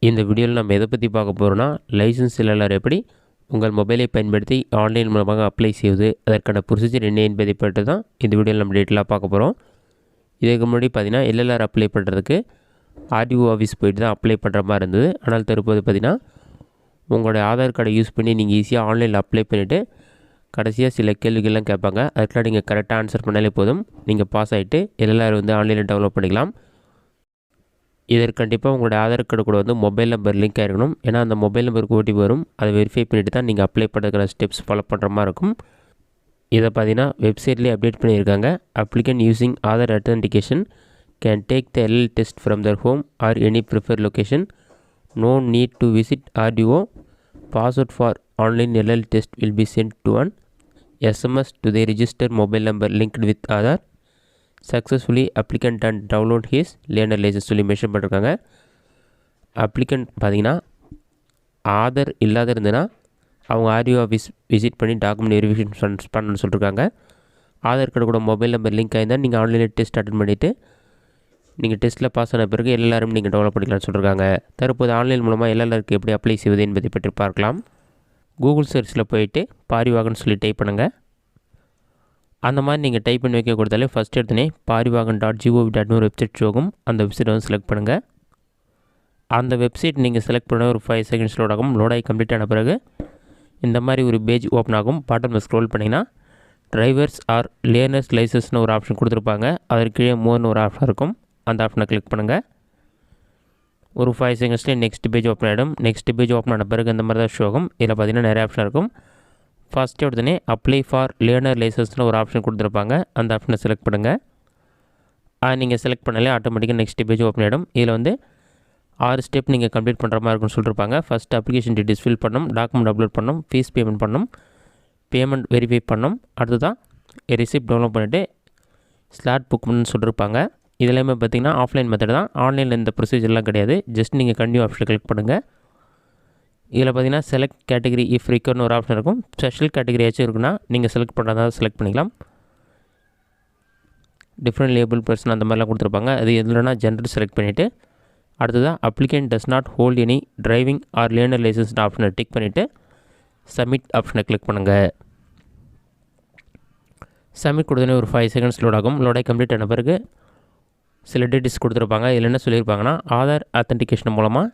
இந்த வீடியோவில் நம்ம எதை பற்றி பார்க்க போகிறோன்னா லைசன்ஸ் எல்எல்ஆர் எப்படி உங்கள் மொபைலை பயன்படுத்தி ஆன்லைன் மூலமாக அப்ளை செய்வது அதற்கான ப்ரொசீஜர் என்ன என்பதை பற்றி தான் இந்த வீடியோவில் நம்ம டீட்டெயிலாக பார்க்க போகிறோம். இதுக்கு முன்னாடி பார்த்திங்கன்னா எல்எல்ஆர் அப்ளை பண்ணுறதுக்கு ஆர்டிஓ ஆஃபீஸ் போய்ட்டு தான் அப்ளை பண்ணுற மாதிரி இருந்தது. ஆனால் தற்போது பார்த்திங்கன்னா உங்களுடைய ஆதார் கார்டை யூஸ் பண்ணி நீங்கள் ஈஸியாக ஆன்லைனில் அப்ளை பண்ணிவிட்டு கடைசியாக சில கேள்விகள்லாம் கேட்பாங்க. அதுக்கெலாம் நீங்கள் கரெக்டாக ஆன்சர் பண்ணாலே போதும், நீங்கள் பாஸ் ஆகிட்டு எல்எல்ஆர் ஆன்லைனில் டவுன்லோட் பண்ணிக்கலாம். இதற்கு கண்டிப்பாக உங்களுடைய ஆதார் கார்டு கூட மொபைல் நம்பர் லிங்க் ஆகிருக்கணும். ஏன்னா அந்த மொபைல் நம்பருக்கு ஓடிபி வரும், அதை வெரிஃபை பண்ணிவிட்டு தான் நீங்கள் அப்ளை பண்ணுறதுக்கான ஸ்டெப்ஸ் ஃபாலோ பண்ணுற மாதிரி இருக்கும். இதை பார்த்தீங்கன்னா வெப்சைட்லேயே அப்டேட் பண்ணியிருக்காங்க. Applicant using Aadhaar authentication can take the LL test from their home or any prefer location. No need to visit RTO. Password for online LL test will be sent to an SMS to the register mobile number linked with Aadhaar. Successfully applicant and download his learner licence சொல்லி mention பண்ணியிருக்காங்க. Applicant பார்த்திங்கன்னா ஆதார் இல்லாத இருந்ததுன்னா அவங்க RTO office visit பண்ணி document verification பண்ணணும்னு சொல்லியிருக்காங்க. Aadhaar card கூட மொபைல் நம்பர் லிங்க் ஆகிருந்தால் நீங்கள் ஆன்லைனில் டெஸ்ட் அட்டன் பண்ணிவிட்டு நீங்கள் டெஸ்ட்டில் பாஸ் ஆன பிறகு எல்எல்ஆரும் நீங்கள் டெவலப் பண்ணிக்கலாம்னு சொல்லியிருக்காங்க. தற்போது ஆன்லைன் மூலமாக எல்எல்ஆருக்கு எப்படி அப்ளை செய்வது என்பதை பற்றி பார்க்கலாம். கூகுள் சர்ச்சில் போயிட்டு பாரிவாகன் சொல்லி டைப் பண்ணுங்கள். அந்த மாதிரி நீங்கள் டைப் பண்ணி வைக்க கொடுத்தாலே ஃபஸ்ட் எடுத்துனே parivagan.gov.in வெப்சைட் ஷோகும். அந்த வெப்சைட்டை செலக்ட் பண்ணுங்கள். அந்த வெப்சைட் நீங்கள் செலக்ட் பண்ண ஒரு 5 செகண்ட்ஸ் லோட் ஆகும். லோடாகி கம்ப்ளீட் ஆன பிறகு இந்த மாதிரி ஒரு பேஜ் ஓப்பன் ஆகும். பாட்டமில் ஸ்க்ரோல் பண்ணிங்கன்னா டிரைவர்ஸ் ஆர் லேர்னர்ஸ் லைசன்ஸ்னு ஒரு ஆப்ஷன் கொடுத்துருப்பாங்க. அதற்கு கீழே மோர்னு ஒரு ஆப்ஷன் இருக்கும். அந்த ஆப்ஷனை கிளிக் பண்ணுங்கள். ஒரு 5 செகண்ட்ஸ்லேயே நெக்ஸ்ட் பேஜ் ஓப்பன் ஆகிடும். நெக்ஸ்ட் பேஜ் ஓப்பன் ஆன பிறகு இந்த மாதிரி தான் ஷோ ஆகும். இதில் பார்த்திங்கன்னா நிறைய ஆப்ஷன் இருக்கும். ஃபஸ்ட்டு உடனே அப்ளை ஃபார் லேர்னர் லைசன்ஸ்னு ஒரு ஆப்ஷன் கொடுத்துருப்பாங்க. அந்த ஆப்ஷனை செலக்ட் பண்ணுங்கள். நீங்கள் செலக்ட் பண்ணாலே ஆட்டோமேட்டிக்காக நெக்ஸ்ட் பேஜ் ஓப்பன் ஆகிடும். இதில் 6 ஸ்டெப் நீங்கள் கம்ப்ளீட் பண்ணுற மாதிரி இருக்குன்னு சொல்லியிருப்பாங்க. ஃபஸ்ட்டு அப்ளிகேஷன் டீட்டெயில்ஸ் ஃபில் பண்ணணும், டாக்குமெண்ட் அப்லோட் பண்ணணும், ஃபீஸ் பேமெண்ட் பண்ணணும், பேமெண்ட் வெரிஃபை பண்ணணும். அடுத்து தான் ரிசிப்ட் டவுன்லோட் பண்ணிவிட்டு ஸ்லாட் புக் பண்ணணும்னு சொல்லியிருப்பாங்க. இதெல்லாமே பார்த்திங்கன்னா ஆஃப்லைன் மெத்தட் தான். ஆன்லைனில் இந்த ப்ரொசீஜர்லாம் கிடையாது. ஜஸ்ட் நீங்கள் கண்டினியூ ஆப்ஷனை கிளிக் பண்ணுங்கள். இதில் பார்த்திங்கன்னா செலக்ட் கேட்டகரி இஃப் ரிக்வயர்னு ஒரு ஆப்ஷன் இருக்கும். ஸ்பெஷல் கேட்டகரி ஆச்சும் இருக்குன்னா நீங்கள் செலக்ட் பண்ணுறதா செலக்ட் பண்ணிக்கலாம். டிஃப்ரெண்ட் லேபிள் பர்சன் அந்த மாதிரிலாம் கொடுத்துருப்பாங்க. அது எதுலனா ஜென்டர் செலக்ட் பண்ணிவிட்டு அடுத்ததான் applicant does not hold any driving or learner licence ஆப்ஷனை டிக் பண்ணிவிட்டு சப்மிட் ஆப்ஷனை கிளிக் பண்ணுங்கள். சப்மிட் கொடுத்தோன்னே ஒரு 5 செகண்ட்ஸ் லோட் ஆகும். லோடாகி கம்ப்ளீட் ஆன பிறகு சில டீட்டெயில்ஸ் கொடுத்துருப்பாங்க. இதில் என்ன சொல்லியிருப்பாங்கன்னா ஆதார் அத்தன்டிகேஷன் மூலமாக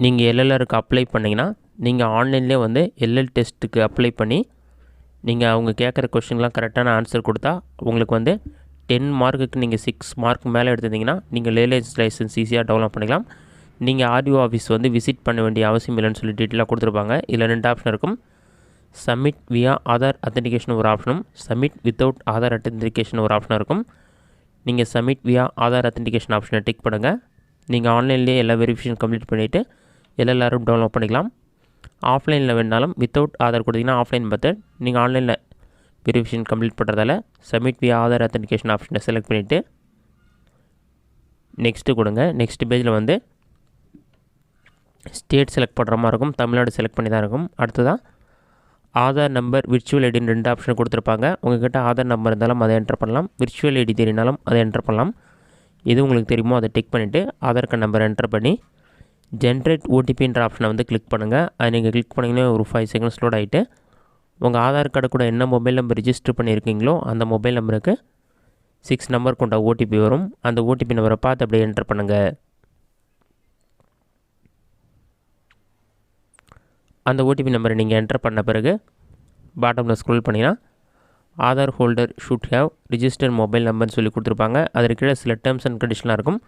நீங்கள் எல்எல்ஆருக்கு அப்ளை பண்ணிங்கன்னா நீங்கள் ஆன்லைன்லேயே எல்எல் டெஸ்ட்டுக்கு அப்ளை பண்ணி நீங்கள் அவங்க கேட்குற கொஷின்லாம் கரெக்டான ஆன்சர் கொடுத்தா உங்களுக்கு 10 மார்க்குக்கு நீங்கள் 6 மார்க் மேலே எடுத்திருந்தீங்கன்னா நீங்கள் லேர்னர் லைசன்ஸ் ஈஸியாக டெவலப் பண்ணிக்கலாம். நீங்கள் ஆர்டிஓ ஆஃபீஸ் விசிட் பண்ண வேண்டிய அவசியம் இல்லைன்னு சொல்லி டீட்டெயிலாக கொடுத்துருப்பாங்க. இதில் 2 ஆப்ஷன் இருக்கும். சப்மிட் வியா ஆதார் அத்தன்டிகேஷன் ஒரு ஆப்ஷனும், சப்மிட் வித்தவுட் ஆதார் அத்தன்டிகேஷன் ஒரு ஆப்ஷனாக இருக்கும். நீங்கள் சப்மிட் வியா ஆதார் அத்தன்டிகேஷன் ஆப்ஷனை டிக் பண்ணுங்கள். நீங்கள் ஆன்லைன்லேயே எல்லா வெரிஃபிகேஷன் கம்ப்ளீட் பண்ணிவிட்டு எல்எல்ஆரும் டவுன்லோட் பண்ணிக்கலாம். ஆஃப்லைனில் வேணாலும் வித்தவுட் ஆதார் கொடுத்தீங்கன்னா ஆஃப்லைன் மெத்தட். நீங்கள் ஆன்லைனில் வெரிஃபிகேஷன் கம்ப்ளீட் பண்ணுறதால சப்மிட் வியா ஆதார் அத்தன்டிகேஷன் ஆப்ஷனை செலக்ட் பண்ணிவிட்டு நெக்ஸ்ட்டு கொடுங்க. நெக்ஸ்ட் பேஜில் ஸ்டேட் செலக்ட் பண்ணுற மாதிரி இருக்கும். தமிழ்நாடு செலக்ட் பண்ணி தான் இருக்கும். அடுத்ததான் ஆதார் நம்பர் விர்ச்சுவல் ஐடின்னு 2 ஆப்ஷன் கொடுத்துருப்பாங்க. உங்கள்கிட்ட ஆதார் நம்பர் இருந்தாலும் அதை என்டர் பண்ணலாம், விர்ச்சுவல் ஐடி தெரியினாலும் அதை என்டர் பண்ணலாம். எது உங்களுக்கு தெரியுமோ அதை டிக் பண்ணிவிட்டு ஆதார் கார்டு நம்பர் என்டர் பண்ணி ஜென்ரேட் ஓடிபின்ற ஆப்ஷனை கிளிக் பண்ணுங்கள். அது நீங்கள் கிளிக் பண்ணிங்கன்னா ஒரு 5 செகண்ட்ஸ் லோட் ஆகிட்டு உங்கள் ஆதார் கார்டு கூட என்ன மொபைல் நம்பர் ரிஜிஸ்டர் பண்ணியிருக்கீங்களோ அந்த மொபைல் நம்பருக்கு 6 நம்பர் கொண்ட ஓடிபி வரும். அந்த ஓடிபி நம்பரை பார்த்து அப்படியே என்டர் பண்ணுங்கள். அந்த ஓடிபி நம்பரை நீங்கள் என்டர் பண்ண பிறகு பாட்டமில் ஸ்க்ரோல் பண்ணிங்கன்னா Aadhaar holder should have register mobile நம்பர்னு சொல்லி கொடுத்துருப்பாங்க. அதற்கு கீழே சில டேர்ம்ஸ் அண்ட் கண்டிஷனாக இருக்கும்.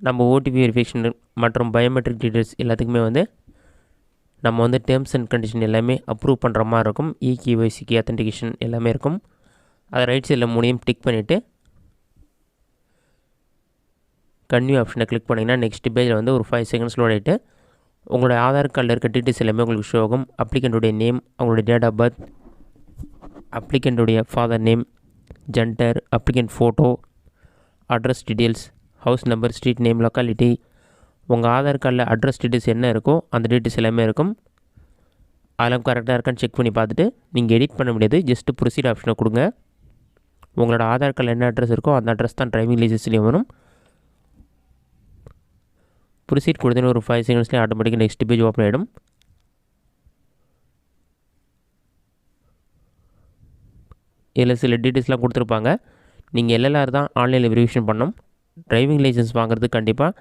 நம்ம ஓடிபி வெரிஃபிகேஷன் மற்றும் பயோமெட்ரிக் டீட்டெயில்ஸ் எல்லாத்துக்குமே நம்ம டேர்ம்ஸ் அண்ட் கண்டிஷன் எல்லாமே அப்ரூவ் பண்ணுற மாதிரி இருக்கும். இகேஒய்சிக்கு அத்தன்டிகேஷன் எல்லாமே இருக்கும். அதை ரைட் சைடில் 3 டிக் பண்ணிவிட்டு கன்டினியூ ஆப்ஷனை கிளிக் பண்ணிங்கன்னா நெக்ஸ்ட் பேஜில் ஒரு 5 செகண்ட்ஸ் லோட் ஆகிட்டு உங்களோட ஆதார் கார்டில் இருக்க டீட்டெயில்ஸ் எல்லாமே உங்களுக்கு ஷோ ஆகும். அப்ளிகண்ட்டுடைய நேம், அவங்களுடைய டேட் ஆஃப் பர்த், அப்ளிகண்ட்டுடைய father name, gender, applicant photo, address details, house number, street name, locality, உங்கள் ஆதார் கார்டில் அட்ரஸ் டீட்டெயில்ஸ் என்ன இருக்கோ அந்த டீட்டெயில்ஸ் எல்லாமே இருக்கும். அதெல்லாம் கரெக்டாக இருக்கான்னு செக் பண்ணி பார்த்துட்டு நீங்கள் எடிட் பண்ண முடியாது. ஜஸ்ட்டு ப்ரொசீட் ஆப்ஷனை கொடுங்க. உங்களோட ஆதார் கார்டில் என்ன அட்ரஸ் இருக்கோ அந்த அட்ரஸ் தான் டிரைவிங் லைசன்ஸ்லேயும் வரும். ப்ரொசீட் கொடுத்தீங்கன்னா ஒரு 5 செகண்ட்ஸ்லேயே ஆட்டோமேட்டிக்காக நெக்ஸ்ட் பேஜ் ஓப்பன் ஆகிடும். இதில் சில டீட்டெயில்ஸ்லாம் கொடுத்துருப்பாங்க. நீங்கள் எல்எல்ஆர் தான் ஆன்லைனில் வெரிஃபிகேஷன் பண்ணணும். டிரைவிங் லைசன்ஸ் வாங்குறதுக்கு கண்டிப்பாக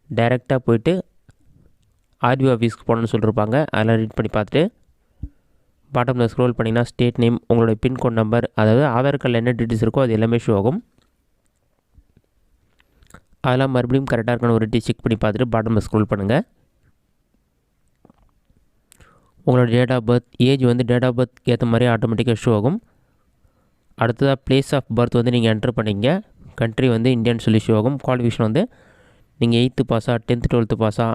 டைரெக்டாக போய்ட்டு ஆர்டிஓ ஆஃபீஸ்க்கு போகணுன்னு சொல்லியிருப்பாங்க. அதெல்லாம் ரீட் பண்ணி பார்த்துட்டு பாட்டமில் ஸ்க்ரோல் பண்ணிங்கன்னா ஸ்டேட் நேம், உங்களுடைய பின்கோட் நம்பர், அதாவது ஆதார் கார்டில் என்ன டீட்டெயில்ஸ் இருக்கோ அது எல்லாமே ஷோ ஆகும். அதெல்லாம் மறுபடியும் கரெக்டாக இருக்கான ஒரு செக் பண்ணி பார்த்துட்டு பாட்டமில் ஸ்க்ரோல் பண்ணுங்கள். உங்களோட டேட் ஆஃப் பர்த், ஏஜ் வந்து டேட் ஆஃப் பர்த் ஏற்ற மாதிரி ஆட்டோமேட்டிக்காக ஷோ ஆகும். அடுத்ததாக பிளேஸ் ஆஃப் பர்த் வந்து நீங்கள் என்ட்ரு பண்ணிங்க. கண்ட்ரி வந்து இந்தியான்னு சொல்லி ஷோ ஆகும். குவாலிஃபிகேஷன் வந்து நீங்கள் 8th பாஸா, 10th 12th பாஸா,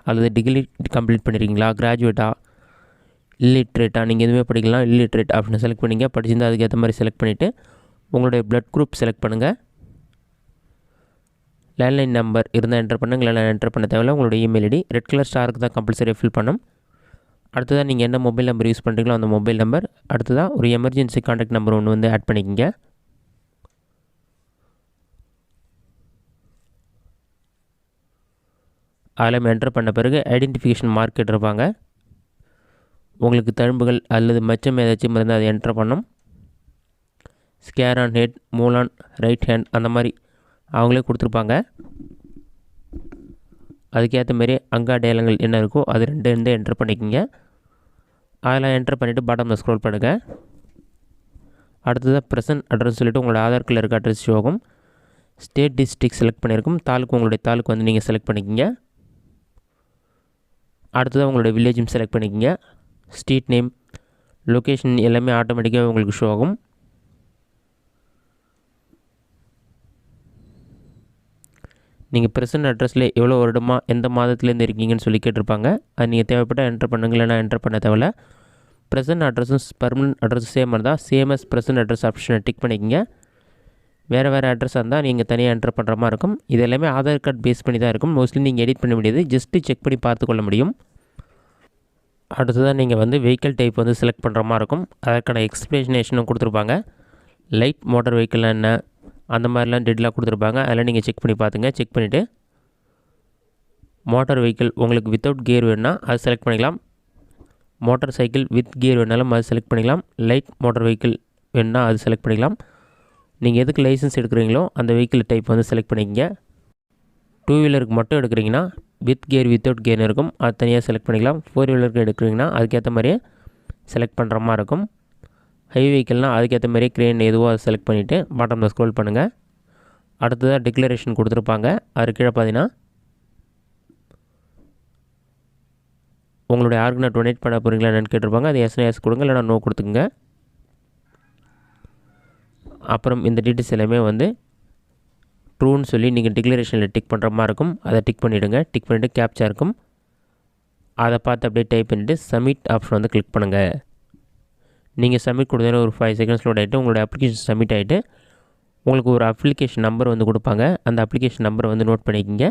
அல்லது டிகிரி கம்ப்ளீட் பண்ணியிருக்கீங்களா, கிராஜுவேட்டா, இல்லிட்ரேட்டா, நீங்கள் எதுவுமே படிக்கலாம். இல்லிட்ரேட் அப்படின்னு செலக்ட் பண்ணிங்க. படிச்சிருந்தால் அதுக்கேற்ற மாதிரி செலக்ட் பண்ணிவிட்டு உங்களுடைய ப்ளட் குரூப் செலக்ட் பண்ணுங்கள். லேண்ட்லைன் நம்பர் இருந்தால் என்ட்ரு பண்ணுங்க. லேண்ட்லைன் என்ட்ரு பண்ண தேவையில்ல. உங்களுடைய இமெயில் ஐடி ரெட் கலர் ஸ்டாருக்கு தான் கம்பல்சரியாக ஃபில் பண்ணணும். அடுத்ததாக நீங்கள் என்ன மொபைல் நம்பர் யூஸ் பண்ணுறீங்களோ அந்த மொபைல் நம்பர். அடுத்ததாக ஒரு எமர்ஜென்சி கான்டாக்ட் நம்பர் ஒன்று வந்து ஆட் பண்ணிக்கோங்க. அதில் என்ட்ரு பண்ண பிறகு ஐடென்டிஃபிகேஷன் மார்க் கேட்டிருப்பாங்க. உங்களுக்கு தழும்புகள் அல்லது மச்சம் ஏதாச்சும் இருந்தால் அதை என்ட்ரு பண்ணணும். Scar on head, mole on right hand, அந்த மாதிரி அவங்களே கொடுத்துருப்பாங்க. அதுக்கேற்ற மாரி அங்க அடையாளங்கள் என்ன இருக்கோ அது 2 என்ட்ரு பண்ணிக்கோங்க. அதெல்லாம் என்ட்ரு பண்ணிவிட்டு பாட்டமில் ஸ்க்ரோல் பண்ணுங்கள். அடுத்ததாக ப்ரெசன்ட் அட்ரஸ் சொல்லிவிட்டு உங்களோட ஆதார் கார்டில் இருக்க அட்ரஸ் ஷோ ஆகும். ஸ்டேட் டிஸ்ட்ரிக்ட் செலக்ட் பண்ணியிருக்கும். தாலுக்கு உங்களுடைய தாலுக்கு வந்து நீங்கள் செலக்ட் பண்ணிக்கோங்க. அடுத்ததாக உங்களுடைய வில்லேஜும் செலக்ட் பண்ணிக்கோங்க. ஸ்ட்ரீட் நேம், லொக்கேஷன் எல்லாமே ஆட்டோமேட்டிக்காக உங்களுக்கு ஷோ ஆகும். நீங்கள் ப்ரெசன்ட் அட்ரஸில் எவ்வளோ வருடமாக எந்த மாதத்துலேருந்து இருக்கீங்கன்னு சொல்லி கேட்டிருப்பாங்க. அது நீங்கள் தேவைப்பட்ட என்ட்ரு பண்ணுங்க, இல்லைனா என்ட்ரு பண்ண தேவையில்ல. ப்ரெசன்ட் அட்ரஸும் பர்மனெண்ட் அட்ரஸும் சேம் இருந்தால் சேம் அஸ் ப்ரெசன்ட் அட்ரஸ் ஆப்ஷனை டிக் பண்ணிக்கோங்க. வேறு அட்ரஸாக இருந்தால் நீங்கள் தனியாக என்ட்ரு பண்ணுற மாதிரி இருக்கும். இது எல்லாமே ஆதார் கார்டு பேஸ் பண்ணி தான் இருக்கும். மோஸ்ட்லி நீங்கள் எடிட் பண்ண முடியாது, ஜஸ்ட்டு செக் பண்ணி பார்த்துக்கொள்ள முடியும். அடுத்ததாக நீங்கள் வந்து வெஹிக்கிள் டைப் வந்து செலக்ட் பண்ணுற மாதிரி இருக்கும். அதற்கான எக்ஸ்பிளனேஷனும் கொடுத்துருப்பாங்க. லைட் மோட்டார் வெஹிக்கிள்லாம் என்ன, அந்த மாதிரிலாம் டீட்டெயிலாக கொடுத்துருப்பாங்க. அதெல்லாம் நீங்கள் செக் பண்ணி பார்த்துங்க. செக் பண்ணிவிட்டு மோட்டார் வெஹிக்கிள் உங்களுக்கு வித்தவுட் கியர் வேணுன்னா அது செலக்ட் பண்ணிக்கலாம். மோட்டார் சைக்கிள் வித் கியர் வேணாலும் அது செலக்ட் பண்ணிக்கலாம். லைட் மோட்டார் வெஹிக்கிள் வேணுன்னா அது செலக்ட் பண்ணிக்கலாம். நீங்கள் எதுக்கு லைசன்ஸ் எடுக்கிறீங்களோ அந்த வெஹிக்கிள் டைப் வந்து செலக்ட் பண்ணிக்கங்க. 2 வீலருக்கு மட்டும் எடுக்கிறீங்கன்னா வித் கியர் வித்தவுட் கியர்னு இருக்கும், அது தனியாக செலக்ட் பண்ணிக்கலாம். 4 வீலருக்கு எடுக்கிறீங்கன்னா அதுக்கேற்ற மாதிரியே செலக்ட் பண்ணுற மாதிரி இருக்கும். ஹை வெஹிக்கிள்னால் அதுக்கேற்ற மாதிரியே க்ரேன் எதுவோ அதை செலக்ட் பண்ணிவிட்டு பாட்டமில் ஸ்க்ரோல் பண்ணுங்கள். அடுத்ததாக டிக்ளரேஷன் கொடுத்துருப்பாங்க. அது கீழே பார்த்தீங்கன்னா உங்களுடைய ஆர்கனை டொனேட் பண்ண போகிறீங்களா என்னென்னு கேட்டிருப்பாங்க. அது எஸ் கொடுங்க, இல்லைனா நோ கொடுத்துக்குங்க. அப்புறம் இந்த டீட்டெயில்ஸ் எல்லாமே வந்து ட்ரூன்னு சொல்லி நீங்கள் டிக்ளரேஷனில் டிக் பண்ணுற மாதிரி இருக்கும். அதை டிக் பண்ணிவிடுங்க. டிக் பண்ணிவிட்டு கேப்ச்சா இருக்கும், அதை பார்த்து அப்படியே டைப் பண்ணிவிட்டு சப்மிட் ஆப்ஷன் வந்து கிளிக் பண்ணுங்கள். நீங்கள் சப்மிட் கொடுத்தீங்கன்னா ஒரு 5 செகண்ட்ஸ் லோட் ஆகிட்டு உங்களோட அப்ளிகேஷன் சப்மிட் ஆகிட்டு உங்களுக்கு ஒரு அப்ளிகேஷன் நம்பர் வந்து கொடுப்பாங்க. அந்த அப்ளிகேஷன் நம்பரை வந்து நோட் பண்ணிக்கோங்க.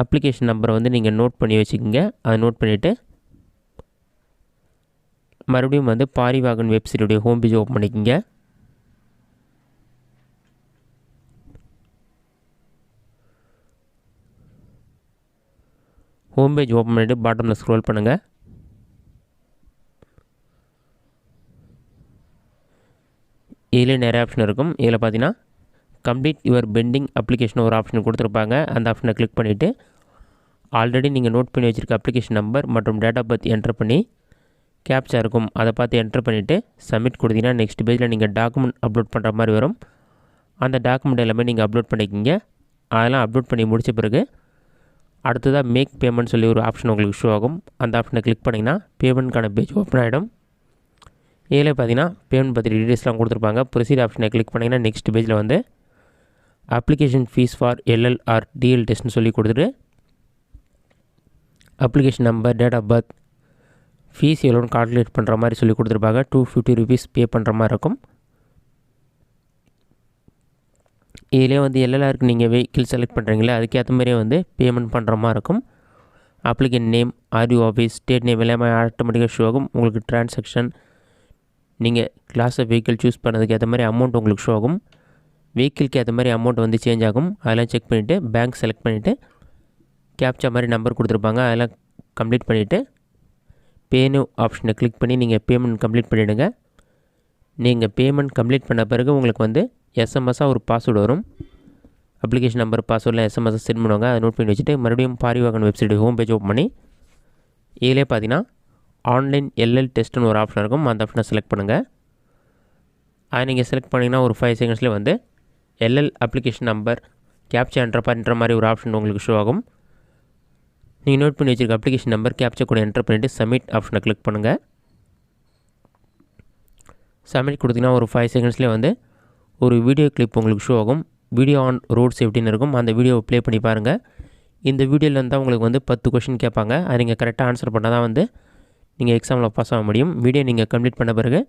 அப்ளிகேஷன் நம்பரை வந்து நீங்கள் நோட் பண்ணி வச்சுக்கோங்க. அதை நோட் பண்ணிவிட்டு மறுபடியும் வந்து பாரிவாகன் வெப்சைட்டுடைய ஹோம் பேஜ் ஓப்பன் பண்ணிக்கோங்க. ஹோம் பேஜ் ஓப்பன் பண்ணிவிட்டு பாட்டமில் ஸ்க்ரோல் பண்ணுங்கள். இதில் நிறைய ஆப்ஷன் இருக்கும். இதில் பார்த்தீங்கன்னா கம்ப்ளீட் யுவர் பெண்டிங் அப்ளிகேஷன் ஒரு ஆப்ஷன் கொடுத்துருப்பாங்க. அந்த ஆப்ஷனை கிளிக் பண்ணிவிட்டு ஆல்ரெடி நீங்கள் நோட் பண்ணி வச்சுருக்க அப்ளிகேஷன் நம்பர் மற்றும் டேட் ஆஃப் பர்த் என்ட்ரு பண்ணி கேப்ச்சா இருக்கும், அதை பார்த்து என்ட்ரு பண்ணிவிட்டு சப்மிட் கொடுத்தீங்கன்னா நெக்ஸ்ட் பேஜில் நீங்கள் டாக்குமெண்ட் அப்லோட் பண்ணுற மாதிரி வரும். அந்த டாக்குமெண்ட் எல்லாமே நீங்கள் அப்லோட் பண்ணிக்கிங்க. அதெல்லாம் அப்லோட் பண்ணி முடித்த பிறகு அடுத்ததாக மேக் பேமெண்ட் சொல்லி ஒரு ஆப்ஷன் உங்களுக்கு ஷோ ஆகும். அந்த ஆப்ஷனை கிளிக் பண்ணிங்கன்னா பேமெண்ட்கான பேஜ் ஓப்பன் ஆகிடும். இதில் பார்த்தீங்கன்னா பேமெண்ட் பற்றி டீட்டெயில்ஸ்லாம் கொடுத்துருப்பாங்க. ப்ரொசீட் ஆப்ஷனை கிளிக் பண்ணிங்கன்னா நெக்ஸ்ட் பேஜில் வந்து application fees for LLR DL டெஸ்ட்னு சொல்லி கொடுத்துட்டு application number, date of birth, fees எவ்வளோன்னு கால்குலேட் பண்ணுற மாதிரி சொல்லி கொடுத்துருப்பாங்க. 250 rupees பே பண்ணுற மாதிரி இருக்கும். இதிலே வந்து எல்எல்ஆருக்கு நீங்கள் வெஹிக்கிள் செலக்ட் பண்ணுறீங்களே அதுக்கேற்ற மாதிரியே வந்து பேமெண்ட் பண்ணுற மாதிரி இருக்கும். Application name, RTO office, state name எல்லாமே ஆட்டோமேட்டிக்காக ஷோ ஆகும். உங்களுக்கு டிரான்சாக்ஷன், நீங்கள் கிளாஸ் ஆஃப் வெஹிக்கிள் சூஸ் பண்ணதுக்கு ஏற்ற மாதிரி அமௌண்ட் உங்களுக்கு ஷோ ஆகும். வெஹிக்கிளுக்கு ஏற்ற மாதிரி அமௌண்ட் வந்து சேஞ்ச் ஆகும். அதெல்லாம் செக் பண்ணிவிட்டு பேங்க் செலக்ட் பண்ணிவிட்டு கேப்சா மாதிரி நம்பர் கொடுத்துருப்பாங்க, அதெல்லாம் கம்ப்ளீட் பண்ணிவிட்டு பே நவ் ஆப்ஷனை கிளிக் பண்ணி நீங்கள் பேமெண்ட் கம்ப்ளீட் பண்ணிவிடுங்க. நீங்கள் பேமெண்ட் கம்ப்ளீட் பண்ண பிறகு உங்களுக்கு வந்து எஸ்எம்எஸ்ஸாக ஒரு பாஸ்வேர்டு வரும். அப்ளிகேஷன் நம்பர் பாஸ்வேர்டில் எஸ்எம்எஸ் சென்ட் பண்ணுவாங்க. அதை நோட் பண்ணி வச்சுட்டு மறுபடியும் Parivahan website home page open பண்ணி இதிலே பார்த்தீங்கன்னா ஆன்லைன் எல்எல் டெஸ்ட்டுன்னு ஒரு ஆப்ஷன் இருக்கும். அந்த ஆப்ஷனை செலக்ட் பண்ணுங்கள். அதை நீங்கள் செலக்ட் பண்ணிங்கன்னா ஒரு 5 செகண்ட்ஸ்லேயே வந்து LL application number captcha enter மாதிரி ஒரு ஆப்ஷன் உங்களுக்கு ஷோ ஆகும். நீங்கள் நோட் பண்ணி வச்சுருக்க அப்ளிகேஷன் நம்பர் கேப்சா கூட என்ட்ரு பண்ணிவிட்டு சப்மிட் ஆப்ஷனை கிளிக் பண்ணுங்கள். சப்மிட் கொடுத்தீங்கன்னா ஒரு 5 செகண்ட்ஸ்லேயே வந்து ஒரு வீடியோ கிளிப் உங்களுக்கு ஷோ ஆகும். வீடியோ ஆன் ரோட் சேஃப்டின்னு இருக்கும். அந்த வீடியோவை ப்ளே பண்ணி பாருங்கள். இந்த வீடியோவில் இருந்தால் உங்களுக்கு வந்து 10 கொஷின் கேட்பாங்க. அதை நீங்கள் கரெக்டாக ஆன்சர் பண்ணால் தான் வந்து நீங்கள் எக்ஸாமில் பாஸ் ஆக முடியும். வீடியோ நீங்கள் கம்ப்ளீட் பண்ண பிறகு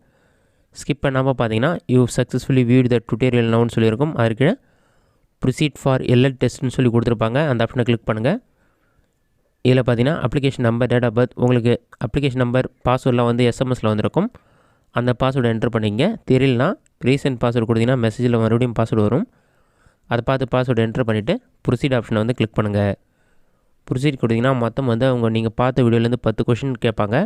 ஸ்கிப் பண்ணாமல் பார்த்தீங்கன்னா you successfully viewed the tutorial நவுன்னு சொல்லியிருக்கும். அதுக்கு ப்ரொசீட் ஃபார் எல்எல் டெஸ்ட்னு சொல்லி கொடுத்துருப்பாங்க. அந்த ஆப்ஷனை கிளிக் பண்ணுங்கள். இதில் பார்த்தீங்கன்னா application number, date of birth, உங்களுக்கு அப்ளிகேஷன் நம்பர் பாஸ்வேர்டெலாம் வந்து எஸ்எம்எஸில் வந்திருக்கும். அந்த பாஸ்வேர்டை என்ட்ரு பண்ணிங்க. தெரியலனா ரீசெண்ட் பாஸ்வேர்டு கொடுத்தீங்கன்னா மெசேஜில் மறுபடியும் பாஸ்வேர்டு வரும். அதை பார்த்து பாஸ்வேர்டு என்ட்ரு பண்ணிவிட்டு ப்ரொசீட் ஆப்ஷனை வந்து கிளிக் பண்ணுங்கள். ப்ரொசீட் கொடுத்தீங்கன்னா மொத்தம் வந்து நீங்கள் பார்த்த வீடியோலேருந்து 10 கொஷின் கேட்பாங்க.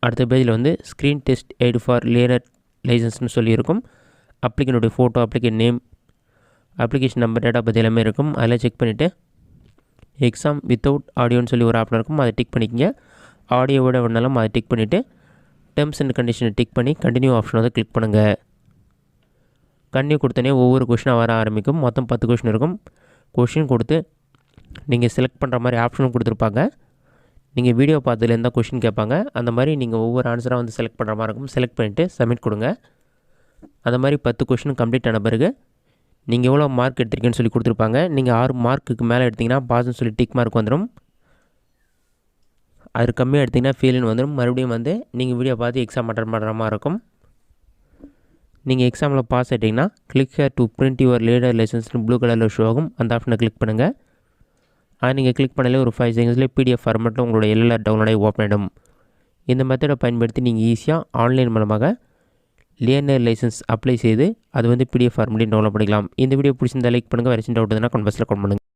அடுத்த பேஜில் வந்து screen test aid for learner லைசன்ஸ்னு சொல்லியிருக்கும். அப்ளிகனுடைய photo, application name, application number, date of birth எல்லாமே இருக்கும். அதெல்லாம் செக் பண்ணிவிட்டு எக்ஸாம் வித்தவுட் ஆடியோன்னு சொல்லி ஒரு ஆப்ஷன் இருக்கும். அதை டிக் பண்ணிக்கங்க. ஆடியோவோட வேணாலும் அதை டிக் பண்ணிவிட்டு டேர்ம்ஸ் அண்ட் கண்டிஷனை டிக் பண்ணி கண்டினியூ ஆப்ஷன் வந்து கிளிக் பண்ணுங்கள். கண்டினியூ கொடுத்தனே ஒவ்வொரு கொஷினாக வர ஆரம்பிக்கும். மொத்தம் 10 கொஷின் இருக்கும். கொஷின் கொடுத்து நீங்கள் செலக்ட் பண்ணுற மாதிரி ஆப்ஷனும் கொடுத்துருப்பாங்க. நீங்கள் வீடியோ பார்த்ததுலேருந்து தான் கொஷின் கேட்பாங்க. அந்த மாதிரி நீங்கள் ஒவ்வொரு ஆன்சராக வந்து செலக்ட் பண்ணுற மாதிரி இருக்கும். செலக்ட் பண்ணிவிட்டு சப்மிட் கொடுங்க. அந்த மாதிரி 10 கொஷின் கம்ப்ளீட் ஆன பிறகு நீங்கள் எவ்வளோ மார்க் எடுத்திருக்கீங்கன்னு சொல்லி கொடுத்துருப்பாங்க. நீங்கள் 6 மார்க்குக்கு மேலே எடுத்திங்கன்னா பாஸ்ன்னு சொல்லி டிக் மார்க் வந்துடும். அது கம்மியாக எடுத்திங்கன்னா ஃபெயிலுன்னு வந்துடும். மறுபடியும் வந்து நீங்கள் வீடியோ பார்த்து எக்ஸாம் அட்டன் பண்ணுற மாதிரி இருக்கும். நீங்கள் எக்ஸாமில் பாஸ் ஆகிட்டிங்கன்னா click here to print your learner லைசன்ஸ்னு ப்ளூ கலரில் ஷோ ஆகும். அந்த ஆப்ஷனை கிளிக் பண்ணுங்கள். அது நீங்கள் கிளிக் பண்ணாலே ஒரு 5 செகண்ட்ஸ்லேயே பிடிஎஃப் ஃபார்மெட்டில் உங்களோட எல்எல்ஆர் டவுன்லோடாகி ஓப்பன் ஆகிடும். இந்த மெத்தடை பயன்படுத்தி நீங்கள் ஈஸியாக ஆன்லைன் மூலமாக லேர்னர் லைசன்ஸ் அப்ளை செய்து அது வந்து பிடிஎஃப் ஃபார்மெட்டையும் டவுன்லோட் பண்ணிக்கலாம். இந்த வீடியோ பிடிச்சிருந்தால் லைக் பண்ணுங்கள். வேறு சின்ன டவுட் இருந்தால் கமெண்ட் பாக்ஸில் கமெண்ட் பண்ணுங்கள்.